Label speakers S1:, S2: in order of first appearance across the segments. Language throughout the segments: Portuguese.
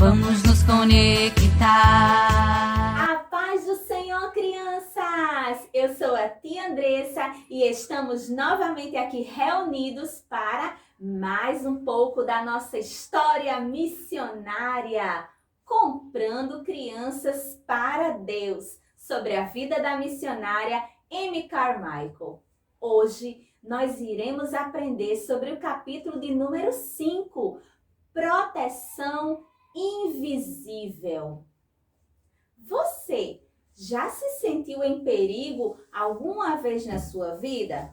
S1: Vamos nos conectar.
S2: A paz do Senhor, crianças! Eu sou a tia Andressa e estamos novamente aqui reunidos para mais um pouco da nossa história missionária, comprando crianças para Deus, sobre a vida da missionária Amy Carmichael. Hoje nós iremos aprender sobre o capítulo de número 5, Proteção Invisível. Você já se sentiu em perigo alguma vez na sua vida?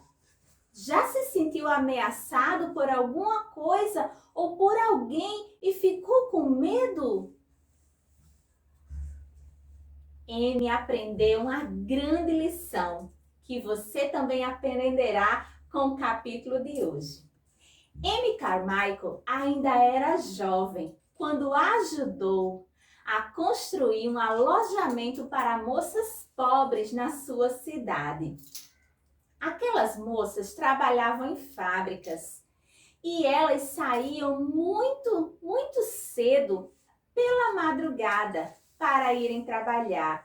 S2: Já se sentiu ameaçado por alguma coisa ou por alguém e ficou com medo? Amy aprendeu uma grande lição que você também aprenderá com o capítulo de hoje. Amy Carmichael ainda era jovem quando ajudou a construir um alojamento para moças pobres na sua cidade. Aquelas moças trabalhavam em fábricas e elas saíam muito cedo pela madrugada para irem trabalhar.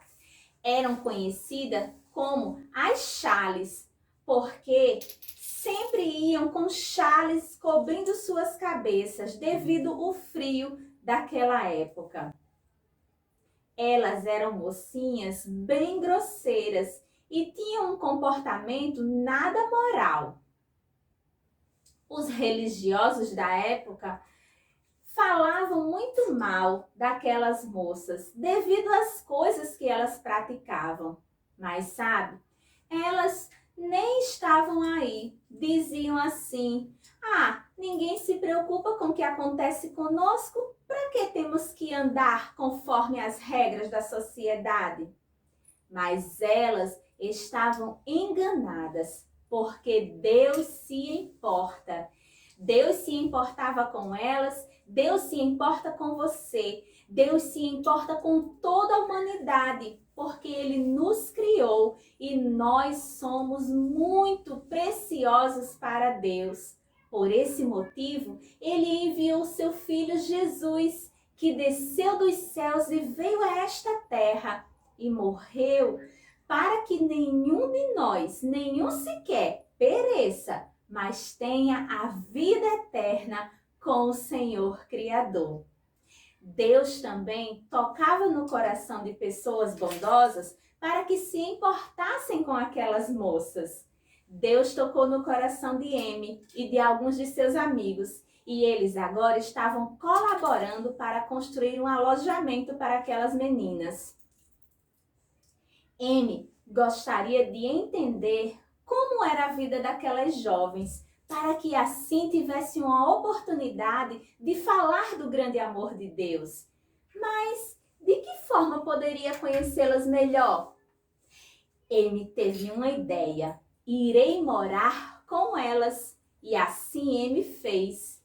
S2: Eram conhecidas como as chales, porque sempre iam com chales cobrindo suas cabeças devido ao frio daquela época. Elas eram mocinhas bem grosseiras e tinham um comportamento nada moral. Os religiosos da época falavam muito mal daquelas moças devido às coisas que elas praticavam. Mas sabe, elas nem estavam aí. Diziam assim: ninguém se preocupa com o que acontece conosco, para que temos que andar conforme as regras da sociedade? Mas elas estavam enganadas, porque Deus se importa. Deus se importava com elas, Deus se importa com você, Deus se importa com toda a humanidade, porque Ele nos criou e nós somos muito preciosos para Deus. Por esse motivo, Ele enviou o seu Filho Jesus, que desceu dos céus e veio a esta terra e morreu para que nenhum de nós, nenhum sequer, pereça, mas tenha a vida eterna com o Senhor Criador. Deus também tocava no coração de pessoas bondosas para que se importassem com aquelas moças. Deus tocou no coração de Amy e de alguns de seus amigos, e eles agora estavam colaborando para construir um alojamento para aquelas meninas. Amy gostaria de entender como era a vida daquelas jovens, para que assim tivesse uma oportunidade de falar do grande amor de Deus. Mas de que forma poderia conhecê-las melhor? Amy teve uma ideia: irei morar com elas. E assim Amy fez.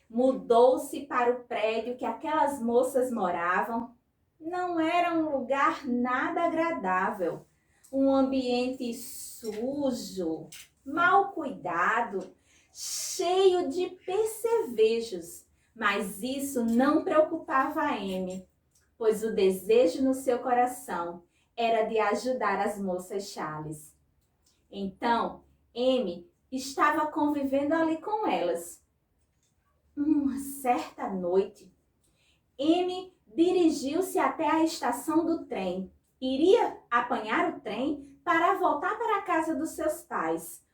S2: Mudou-se para o prédio que aquelas moças moravam. Não era um lugar nada agradável. Um ambiente sujo, mal cuidado, cheio de percevejos. Mas isso não preocupava a Amy, pois o desejo no seu coração era de ajudar as moças chales. Então, Amy estava convivendo ali com elas. Uma certa noite, Amy dirigiu-se até a estação do trem. Iria apanhar o trem para voltar para a casa dos seus pais,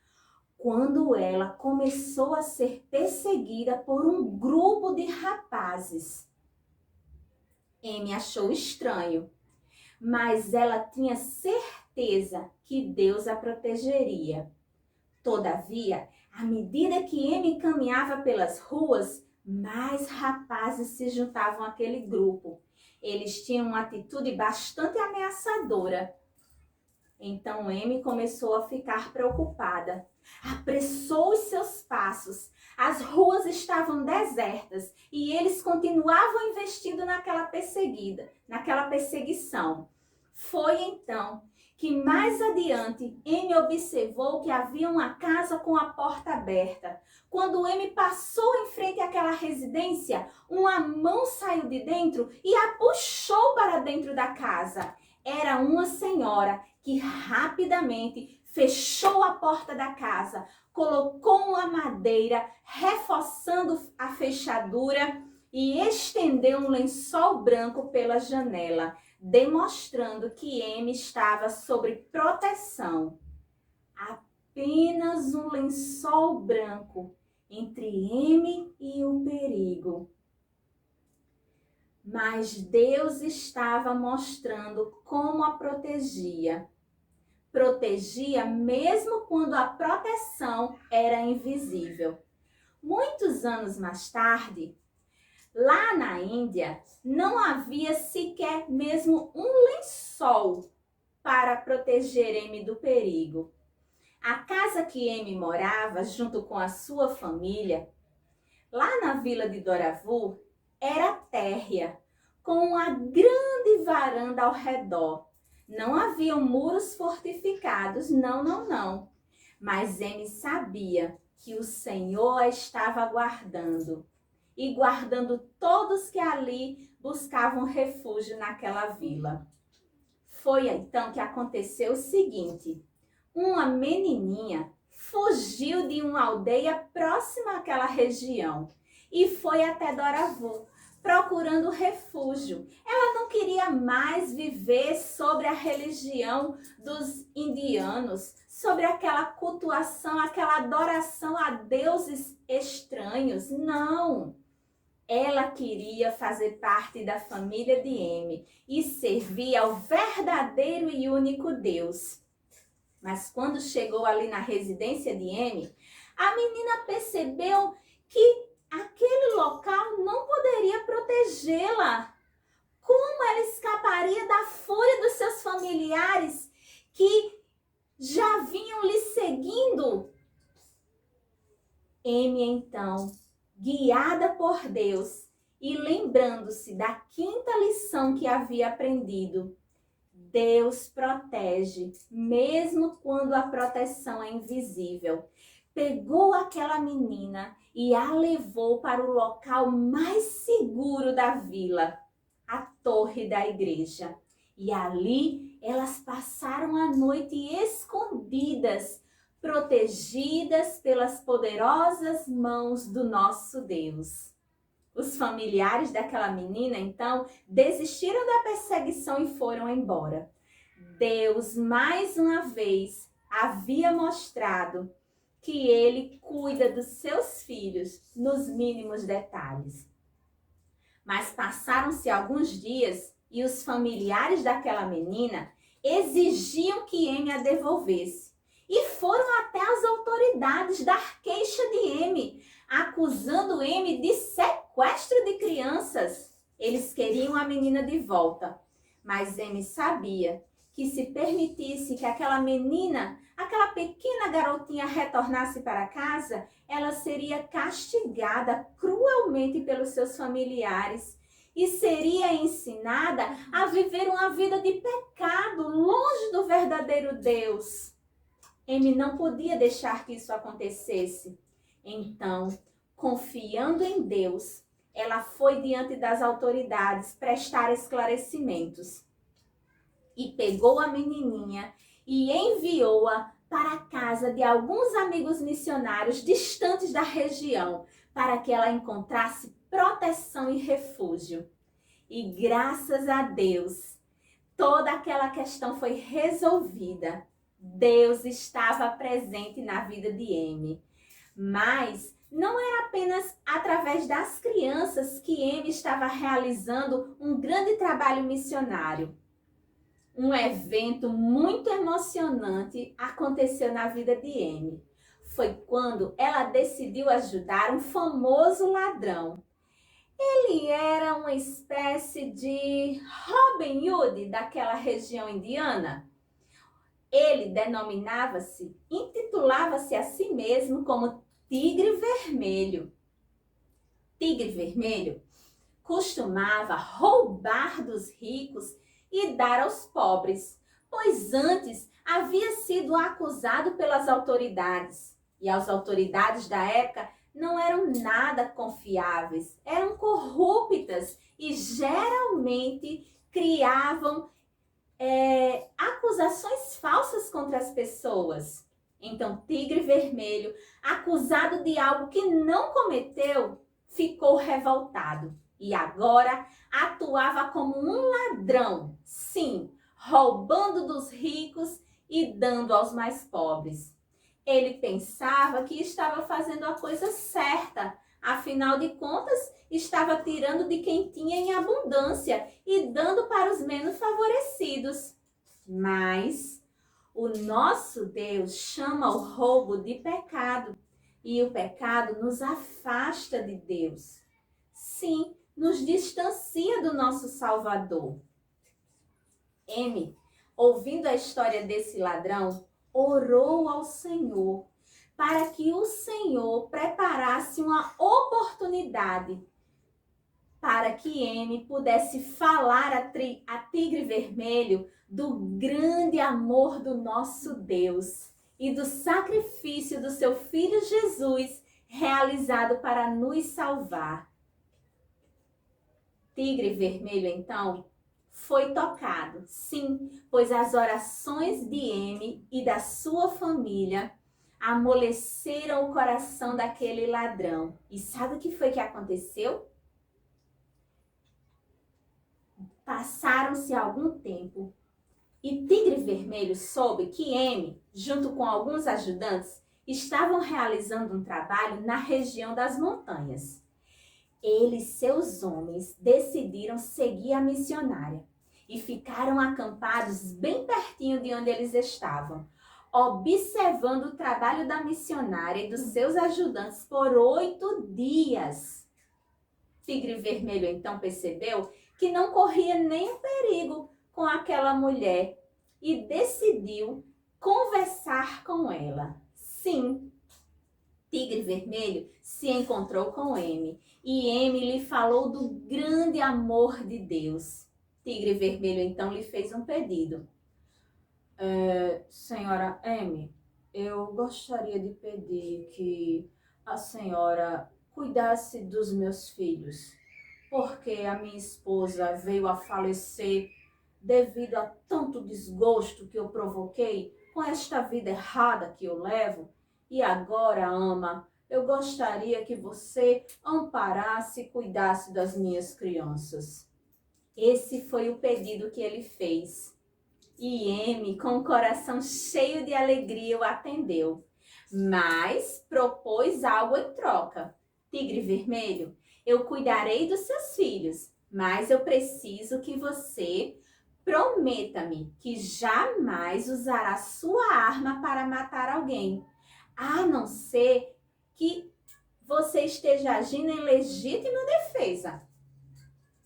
S2: quando ela começou a ser perseguida por um grupo de rapazes. Amy achou estranho, mas ela tinha certeza que Deus a protegeria. Todavia, à medida que Amy caminhava pelas ruas, mais rapazes se juntavam àquele grupo. Eles tinham uma atitude bastante ameaçadora. Então Amy começou a ficar preocupada. Apressou os seus passos. As ruas estavam desertas e eles continuavam investindo naquela perseguição. Foi então que mais adiante Amy observou que havia uma casa com a porta aberta. Quando Amy passou em frente àquela residência, uma mão saiu de dentro e a puxou para dentro da casa. Era uma senhora que rapidamente fechou a porta da casa, colocou uma madeira, reforçando a fechadura e estendeu um lençol branco pela janela, demonstrando que Amy estava sob proteção. Apenas um lençol branco entre Amy e o perigo. Mas Deus estava mostrando como a protegia. Protegia mesmo quando a proteção era invisível. Muitos anos mais tarde, lá na Índia, não havia sequer mesmo um lençol para proteger Amy do perigo. A casa que Amy morava, junto com a sua família, lá na vila de Doravu, era térrea, com uma grande varanda ao redor. Não haviam muros fortificados, não. Mas Amy sabia que o Senhor a estava guardando e guardando todos que ali buscavam refúgio naquela vila. Foi então que aconteceu o seguinte: uma menininha fugiu de uma aldeia próxima àquela região e foi até Doravu, procurando refúgio. Ela não queria mais viver sobre a religião dos indianos, sobre aquela cultuação, aquela adoração a deuses estranhos. Não! Ela queria fazer parte da família de Amy e servir ao verdadeiro e único Deus. Mas quando chegou ali na residência de Amy, a menina percebeu que aquele local não poderia protegê-la. Como ela escaparia da fúria dos seus familiares que já vinham lhe seguindo? Amy, então, guiada por Deus e lembrando-se da quinta lição que havia aprendido, Deus protege, mesmo quando a proteção é invisível. Pegou aquela menina e a levou para o local mais seguro da vila, a torre da igreja. E ali elas passaram a noite escondidas, protegidas pelas poderosas mãos do nosso Deus. Os familiares daquela menina, então, desistiram da perseguição e foram embora. Deus, mais uma vez, havia mostrado que Ele cuida dos seus filhos nos mínimos detalhes. Mas passaram-se alguns dias e os familiares daquela menina exigiam que Amy a devolvesse. E foram até as autoridades dar queixa de Amy, acusando Amy de sequestro de crianças. Eles queriam a menina de volta, mas Amy sabia que se permitisse que aquela menina, aquela pequena garotinha retornasse para casa, ela seria castigada cruelmente pelos seus familiares e seria ensinada a viver uma vida de pecado, longe do verdadeiro Deus. Amy não podia deixar que isso acontecesse. Então, confiando em Deus, ela foi diante das autoridades prestar esclarecimentos. E pegou a menininha e enviou-a para a casa de alguns amigos missionários distantes da região, para que ela encontrasse proteção e refúgio. E graças a Deus, toda aquela questão foi resolvida. Deus estava presente na vida de Amy. Mas não era apenas através das crianças que Amy estava realizando um grande trabalho missionário. Um evento muito emocionante aconteceu na vida de Amy. Foi quando ela decidiu ajudar um famoso ladrão. Ele era uma espécie de Robin Hood daquela região indiana. Ele denominava-se, intitulava-se a si mesmo como Tigre Vermelho. Tigre Vermelho costumava roubar dos ricos e dar aos pobres, pois antes havia sido acusado pelas autoridades. E as autoridades da época não eram nada confiáveis, eram corruptas e geralmente criavam acusações falsas contra as pessoas. Então, Tigre Vermelho, acusado de algo que não cometeu, ficou revoltado e agora atuava como um ladrão, sim, roubando dos ricos e dando aos mais pobres. Ele pensava que estava fazendo a coisa certa, afinal de contas, estava tirando de quem tinha em abundância e dando para os menos favorecidos. Mas o nosso Deus chama o roubo de pecado e o pecado nos afasta de Deus. Sim, nos distancia do nosso Salvador. M, ouvindo a história desse ladrão, orou ao Senhor para que o Senhor preparasse uma oportunidade para que M pudesse falar a Tigre Vermelho do grande amor do nosso Deus e do sacrifício do seu Filho Jesus realizado para nos salvar. Tigre Vermelho, então, foi tocado, sim, pois as orações de M e da sua família amoleceram o coração daquele ladrão. E sabe o que foi que aconteceu? Passaram-se algum tempo e Tigre Vermelho soube que M, junto com alguns ajudantes, estavam realizando um trabalho na região das montanhas. Ele e seus homens decidiram seguir a missionária e ficaram acampados bem pertinho de onde eles estavam, observando o trabalho da missionária e dos seus ajudantes por 8 dias. Tigre Vermelho então percebeu que não corria nenhum perigo com aquela mulher e decidiu conversar com ela. Sim, Tigre Vermelho se encontrou com M e M lhe falou do grande amor de Deus. Tigre Vermelho então lhe fez um pedido. Senhora M, eu gostaria de pedir que a senhora cuidasse dos meus filhos, porque a minha esposa veio a falecer devido a tanto desgosto que eu provoquei com esta vida errada que eu levo. E agora, ama, eu gostaria que você amparasse e cuidasse das minhas crianças. Esse foi o pedido que ele fez. E M, com o coração cheio de alegria, o atendeu, mas propôs algo em troca. Tigre Vermelho, eu cuidarei dos seus filhos, mas eu preciso que você prometa-me que jamais usará sua arma para matar alguém, a não ser que você esteja agindo em legítima defesa.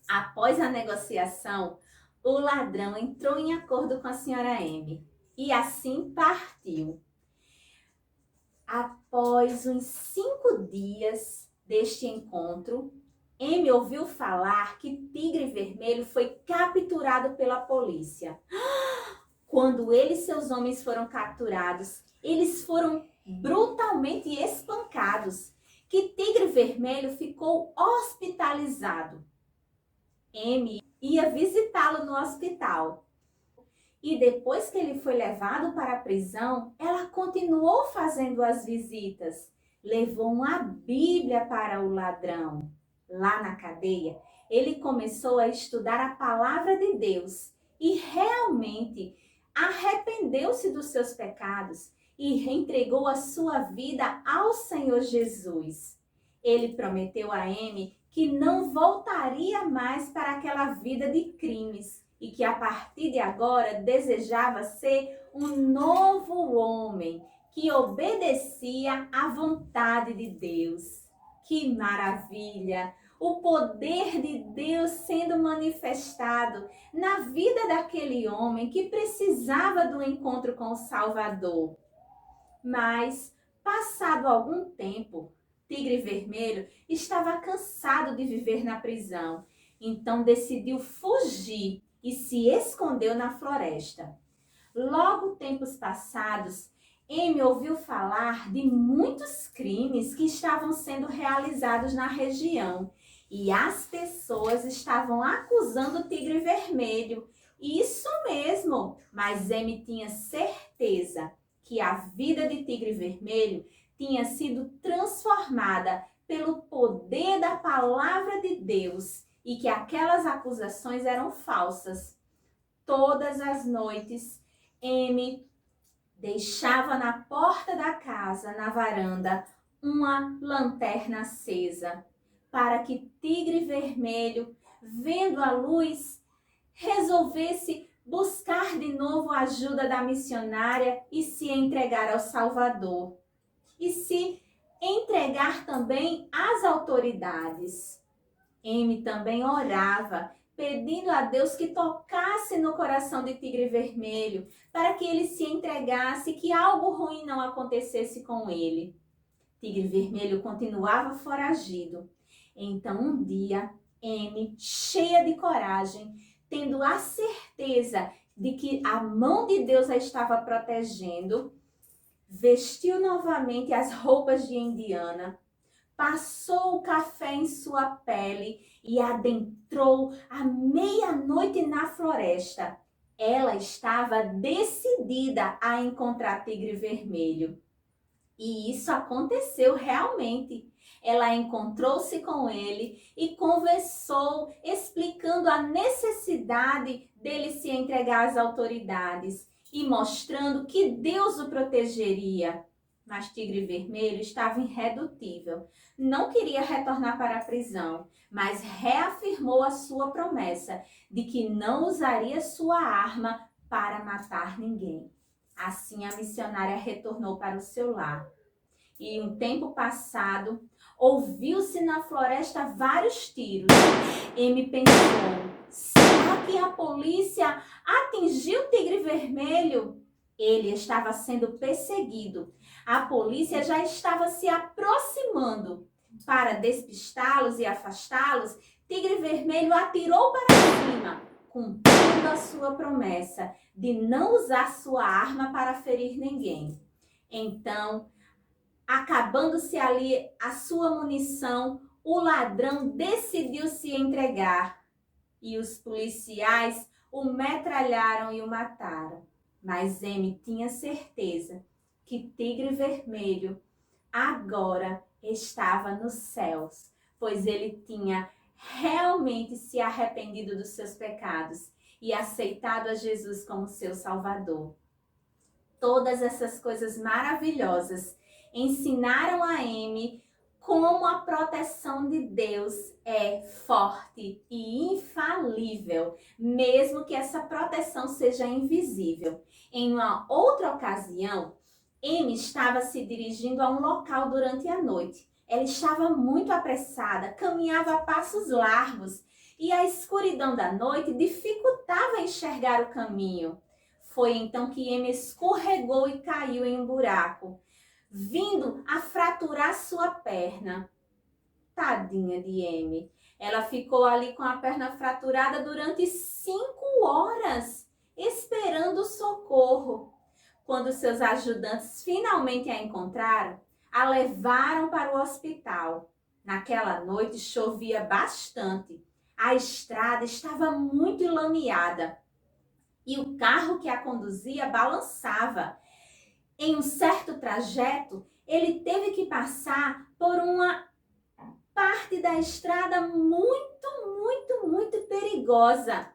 S2: Após a negociação, o ladrão entrou em acordo com a senhora M e assim partiu. Após uns 5 dias deste encontro, M ouviu falar que Tigre Vermelho foi capturado pela polícia. Quando ele e seus homens foram capturados, eles foram brutalmente espancados, que Tigre Vermelho ficou hospitalizado. M ia visitá-lo no hospital. E depois que ele foi levado para a prisão, ela continuou fazendo as visitas. Levou uma Bíblia para o ladrão. Lá na cadeia, ele começou a estudar a palavra de Deus e realmente arrependeu-se dos seus pecados e entregou a sua vida ao Senhor Jesus. Ele prometeu a M que não voltaria mais para aquela vida de crimes e que a partir de agora desejava ser um novo homem que obedecia à vontade de Deus. Que maravilha! O poder de Deus sendo manifestado na vida daquele homem que precisava do encontro com o Salvador. Mas, passado algum tempo, Tigre Vermelho estava cansado de viver na prisão, então decidiu fugir e se escondeu na floresta. Logo tempos passados, Amy ouviu falar de muitos crimes que estavam sendo realizados na região e as pessoas estavam acusando o Tigre Vermelho. Isso mesmo, mas Amy tinha certeza que a vida de Tigre Vermelho tinha sido transformada pelo poder da palavra de Deus e que aquelas acusações eram falsas. Todas as noites, Amy deixava na porta da casa, na varanda, uma lanterna acesa, para que Tigre Vermelho, vendo a luz, resolvesse buscar de novo a ajuda da missionária e se entregar ao Salvador. E se entregar também às autoridades. Amy também orava, pedindo a Deus que tocasse no coração de Tigre Vermelho, para que ele se entregasse, que algo ruim não acontecesse com ele. Tigre Vermelho continuava foragido. Então, um dia, Amy, cheia de coragem, tendo a certeza de que a mão de Deus a estava protegendo, vestiu novamente as roupas de indiana, passou o café em sua pele e adentrou à meia-noite na floresta. Ela estava decidida a encontrar Tigre Vermelho. E isso aconteceu realmente. Ela encontrou-se com ele e conversou, explicando a necessidade dele se entregar às autoridades e mostrando que Deus o protegeria. Mas Tigre Vermelho estava irredutível. Não queria retornar para a prisão, mas reafirmou a sua promessa de que não usaria sua arma para matar ninguém. Assim, a missionária retornou para o seu lar. E um tempo passado, ouviu-se na floresta vários tiros. Amy pensou, será que a polícia atingiu o Tigre Vermelho? Ele estava sendo perseguido. A polícia já estava se aproximando. Para despistá-los e afastá-los, Tigre Vermelho atirou para cima, cumprindo a sua promessa de não usar sua arma para ferir ninguém. Então, acabando-se ali a sua munição, o ladrão decidiu se entregar e os policiais o metralharam e o mataram. Mas Amy tinha certeza que Tigre Vermelho agora estava nos céus, pois ele tinha realmente se arrependido dos seus pecados e aceitado a Jesus como seu Salvador. Todas essas coisas maravilhosas ensinaram a Amy como a proteção de Deus é forte e infalível, mesmo que essa proteção seja invisível. Em uma outra ocasião, Amy estava se dirigindo a um local durante a noite. Ela estava muito apressada, caminhava a passos largos e a escuridão da noite dificultava enxergar o caminho. Foi então que Amy escorregou e caiu em um buraco, vindo a fraturar sua perna. Tadinha de Amy. Ela ficou ali com a perna fraturada durante 5 horas, esperando socorro. Quando seus ajudantes finalmente a encontraram, a levaram para o hospital. Naquela noite chovia bastante. A estrada estava muito enlameada e o carro que a conduzia balançava. Em um certo trajeto, ele teve que passar por uma parte da estrada muito perigosa,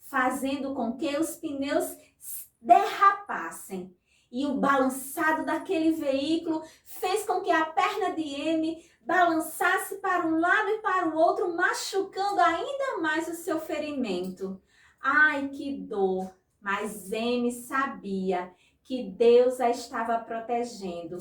S2: fazendo com que os pneus derrapassem. E o balançado daquele veículo fez com que a perna de Amy balançasse para um lado e para o outro, machucando ainda mais o seu ferimento. Ai, que dor! Mas Amy sabia que Deus a estava protegendo,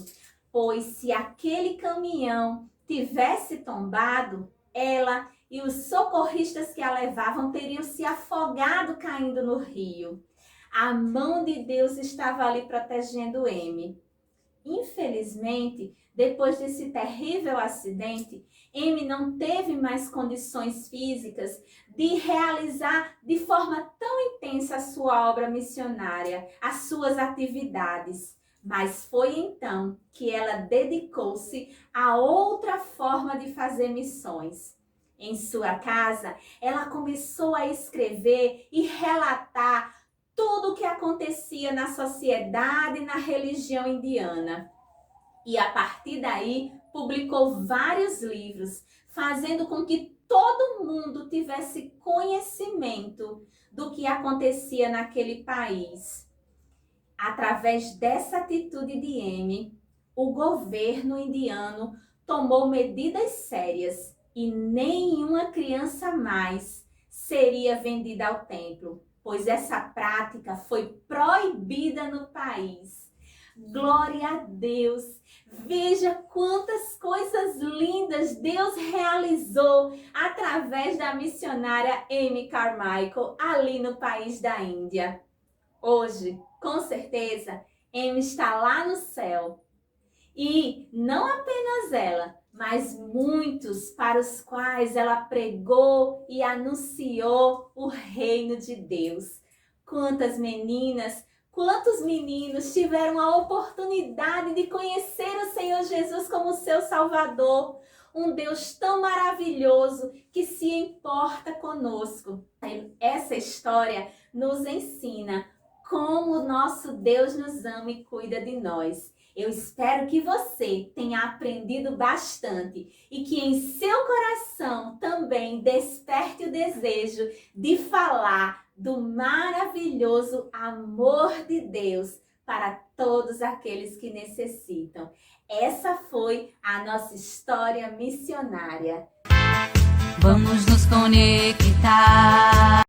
S2: pois se aquele caminhão tivesse tombado, ela e os socorristas que a levavam teriam se afogado caindo no rio. A mão de Deus estava ali protegendo Amy. Infelizmente, depois desse terrível acidente, Amy não teve mais condições físicas de realizar de forma tão intensa a sua obra missionária, as suas atividades. Mas foi então que ela dedicou-se a outra forma de fazer missões. Em sua casa, ela começou a escrever e relatar tudo o que acontecia na sociedade e na religião indiana. E a partir daí, publicou vários livros, fazendo com que todo mundo tivesse conhecimento do que acontecia naquele país. Através dessa atitude de Amy, o governo indiano tomou medidas sérias e nenhuma criança mais seria vendida ao templo, pois essa prática foi proibida no país. Glória a Deus! Veja quantas coisas lindas Deus realizou através da missionária Amy Carmichael ali no país da Índia. Hoje, com certeza, Amy está lá no céu. E não apenas ela, mas muitos para os quais ela pregou e anunciou o reino de Deus. Quantas meninas, quantos meninos tiveram a oportunidade de conhecer o Senhor Jesus como seu Salvador, um Deus tão maravilhoso que se importa conosco. Essa história nos ensina como o nosso Deus nos ama e cuida de nós. Eu espero que você tenha aprendido bastante e que em seu coração também desperte o desejo de falar do maravilhoso amor de Deus para todos aqueles que necessitam. Essa foi a nossa história missionária.
S1: Vamos nos conectar.